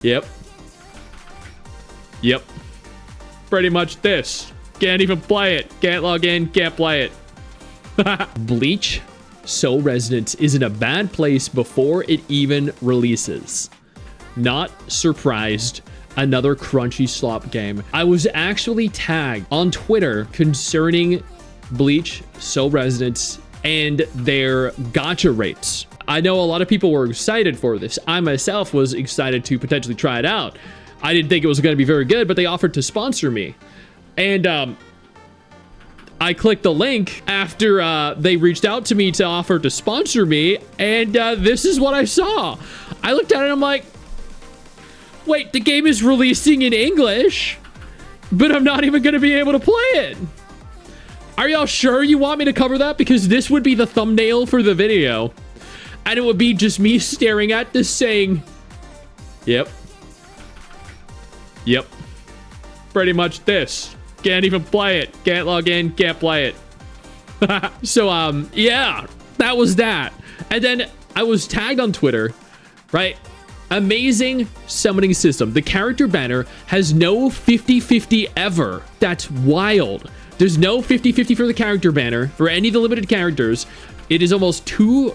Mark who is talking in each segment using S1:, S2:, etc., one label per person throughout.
S1: Yep. Yep. Pretty much this. Can't even play it. Can't log in. Can't play it. Bleach Soul Resonance is in a bad place before it even releases. Not surprised. Another crunchy slop game. I was actually tagged on Twitter concerning Bleach Soul Resonance and their gacha rates. I know a lot of people were excited for this. I myself was excited to potentially try it out. I didn't think it was going to be very good, but they offered to sponsor me. And I clicked the link after they reached out to me to offer to sponsor me, and this is what I saw. I looked at it and I'm like, wait, the game is releasing in English, but I'm not even going to be able to play it. Are y'all sure you want me to cover that? Because this would be the thumbnail for the video. And it would be just me staring at this saying, yep. Yep. Pretty much this. Can't even play it. Can't log in. Can't play it. So, yeah, that was that. And then I was tagged on Twitter, right? Amazing summoning system. The character banner has no 50-50 ever. That's wild. There's no 50-50 for the character banner for any of the limited characters. It is almost 2%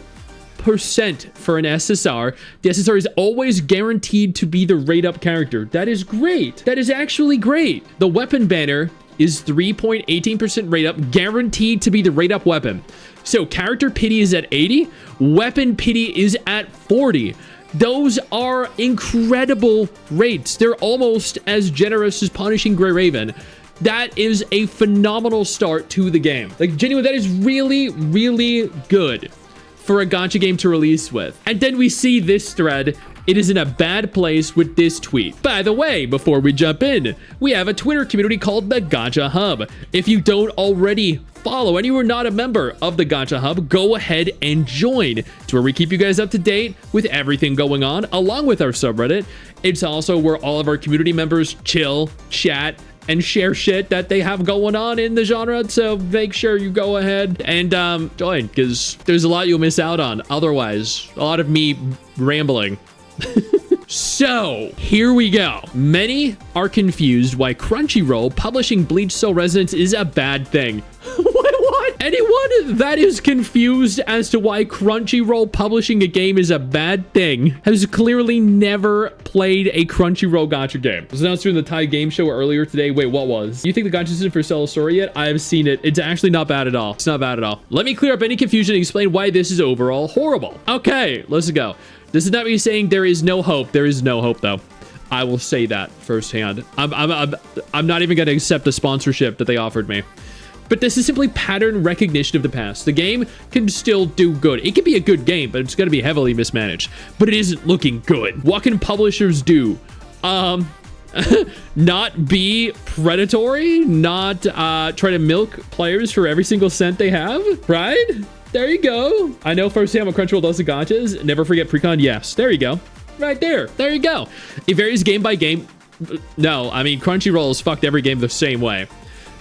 S1: for an SSR. The SSR is always guaranteed to be the rate up character. That is great. That is actually great. The weapon banner is 3.18% rate up, guaranteed to be the rate up weapon. So character pity is at 80, weapon pity is at 40. Those are incredible rates. They're almost as generous as punishing Grey Raven. That is a phenomenal start to the game. Like, genuinely, that is really, really good for a gacha game to release with. And then we see this thread. It is in a bad place with this tweet. By the way, before we jump in, we have a Twitter community called the Gacha Hub. If you don't already follow and you are not a member of the Gacha Hub, go ahead and join. It's where we keep you guys up to date with everything going on, along with our subreddit. It's also where all of our community members chill, chat, and share shit that they have going on in the genre. So make sure you go ahead and join, because there's a lot you'll miss out on otherwise. A lot of me rambling. So here we go. Many are confused why Crunchyroll publishing Bleach Soul Resonance is a bad thing. What? Anyone that is confused as to why Crunchyroll publishing a game is a bad thing has clearly never played a Crunchyroll gacha game. It was announced during the Thai game show earlier today. Wait, what was? You think the gacha system for Cell Story yet? I have seen it. It's actually not bad at all. It's not bad at all. Let me clear up any confusion and explain why this is overall horrible. Okay, let's go. This is not me saying there is no hope. There is no hope, though. I will say that firsthand. I'm not even going to accept the sponsorship that they offered me. But this is simply pattern recognition of the past. The game can still do good. It can be a good game, but it's going to be heavily mismanaged. But it isn't looking good. What can publishers do? Not be predatory? Not try to milk players for every single cent they have? Right? There you go. I know firsthand what Crunchyroll does to gachas. Never forget precon. Yes, there you go. Right there. There you go. It varies game by game. No, I mean, Crunchyroll has fucked every game the same way.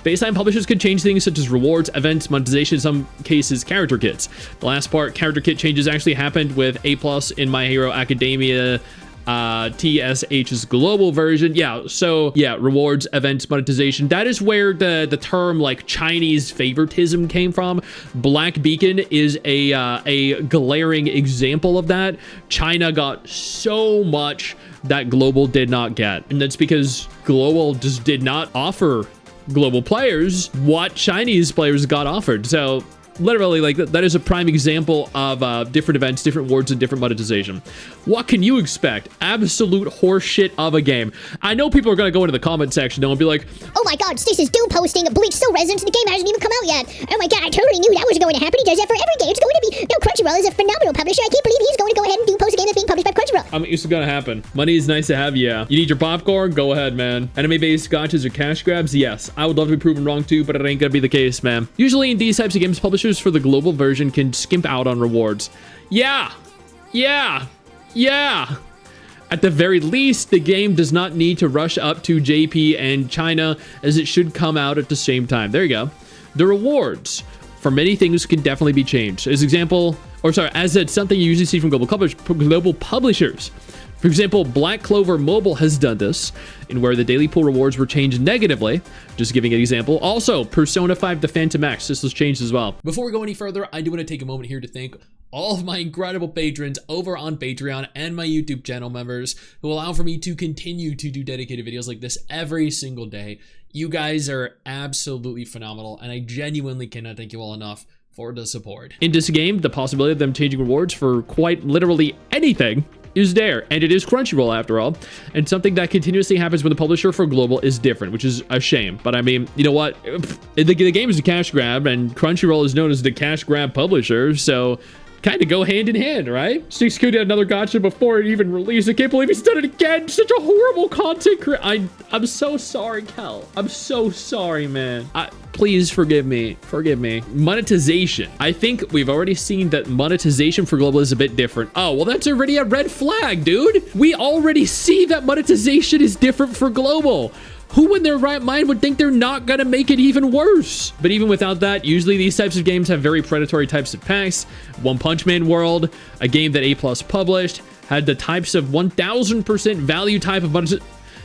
S1: Baseline publishers could change things such as rewards, events, monetization, in some cases, character kits. The last part, character kit changes actually happened with A+ in My Hero Academia TSH's global version. Yeah, so yeah, rewards, events, monetization. That is where the term like Chinese favoritism came from. Black Beacon is a glaring example of that. China got so much that global did not get, and that's because global just did not offer global players what Chinese players got offered. So literally, like, that is a prime example of different events, different words, and different monetization. What can you expect? Absolute horseshit of a game. I know people are going to go into the comment section and be like,
S2: oh my god, Stix is doom posting a Bleach Soul Resonance and the game hasn't even come out yet. Oh my god, I totally knew that was going to happen. He does that for every game. It's going to be... No, Crunchyroll is a phenomenal publisher. I can't believe he's going to go ahead and doom post a game that's being published by Crunchyroll.
S1: I mean, it's going to happen. Money is nice to have, yeah. You need your popcorn? Go ahead, man. Anime-based gachas or cash grabs? Yes. I would love to be proven wrong too, but it ain't going to be the case, man. Usually in these types of games, publishers for the global version can skimp out on rewards. Yeah. At the very least, the game does not need to rush up to JP and China, as it should come out at the same time. There you go. The rewards for many things can definitely be changed. As it's something you usually see from global publishers. For example, Black Clover Mobile has done this, in where the daily pool rewards were changed negatively. Just giving an example. Also, Persona 5 The Phantom X, this was changed as well. Before we go any further, I do want to take a moment here to thank all of my incredible patrons over on Patreon and my YouTube channel members who allow for me to continue to do dedicated videos like this every single day. You guys are absolutely phenomenal, and I genuinely cannot thank you all enough for the support. In this game, the possibility of them changing rewards for quite literally anything is there, and it is Crunchyroll after all, and something that continuously happens when the publisher for global is different, which is a shame. But I mean, you know what? The game is a cash grab, and Crunchyroll is known as the cash grab publisher, so kind of go hand in hand, right? Stix did another gacha before it even released. I can't believe he's done it again. Such a horrible content creator. I'm so sorry, Kel. I'm so sorry, man. Please forgive me. Forgive me. Monetization. I think we've already seen that monetization for global is a bit different. Oh, well, that's already a red flag, dude. We already see that monetization is different for global. Who in their right mind would think they're not gonna make it even worse? But even without that, usually these types of games have very predatory types of packs. One Punch Man World, a game that A+ published, had the types of 1000% value type of money.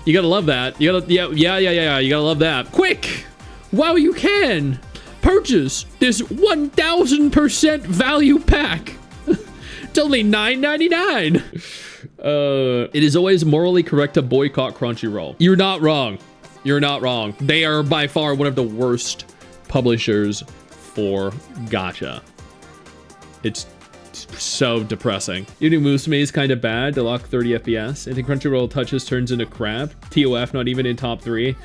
S1: You gotta love that. You gotta, yeah, you gotta love that. Quick! Wow, you can purchase this 1000% value pack. It's only $9.99. It is always morally correct to boycott Crunchyroll. You're not wrong. You're not wrong. They are by far one of the worst publishers for gacha. It's so depressing. Eating Musume is kind of bad. To lock 30 FPS. I think Crunchyroll touches turns into crap. TOF not even in top 3.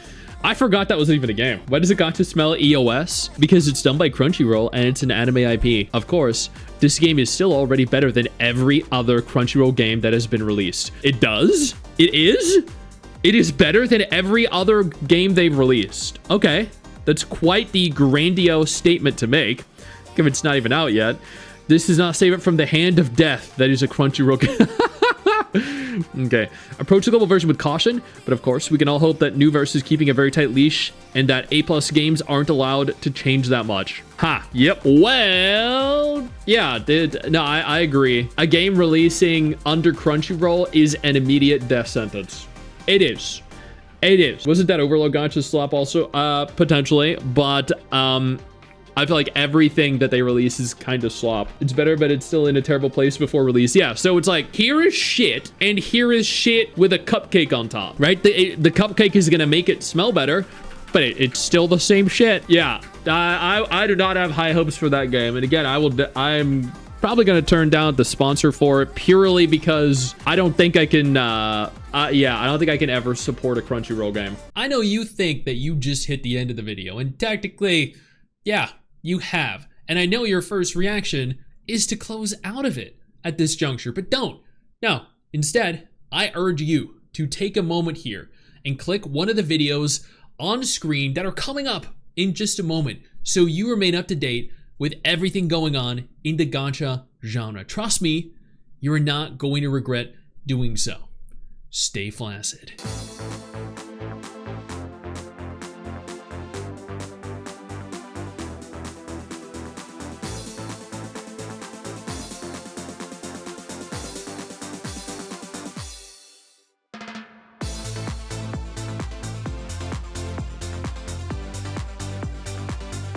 S1: I forgot that was even a game. Why does it gacha smell EOS? Because it's done by Crunchyroll and it's an anime IP. Of course, this game is still already better than every other Crunchyroll game that has been released. It does? It is? It is better than every other game they've released. Okay, that's quite the grandiose statement to make, if it's not even out yet. This does not save it from the hand of death that is a Crunchyroll game. Okay, approach the global version with caution, but of course, we can all hope that Nuverse is keeping a very tight leash and that A+ games aren't allowed to change that much. Ha, yep. Well, yeah, I agree. A game releasing under Crunchyroll is an immediate death sentence. It is. It is. Wasn't that Overlord Gacha slap also? Potentially, but I feel like everything that they release is kind of slop. It's better, but it's still in a terrible place before release. Yeah, so it's like, here is shit, and here is shit with a cupcake on top, right? The cupcake is gonna make it smell better, but it's still the same shit. Yeah, I do not have high hopes for that game. And again, I'm probably gonna turn down the sponsor for it purely because I don't think I can, I don't think I can ever support a Crunchyroll game. I know you think that you just hit the end of the video, and technically, yeah, you have. And I know your first reaction is to close out of it at this juncture, but don't. No, instead, I urge you to take a moment here and click one of the videos on screen that are coming up in just a moment so you remain up to date with everything going on in the gacha genre. Trust me, you're not going to regret doing so. Stay flaccid.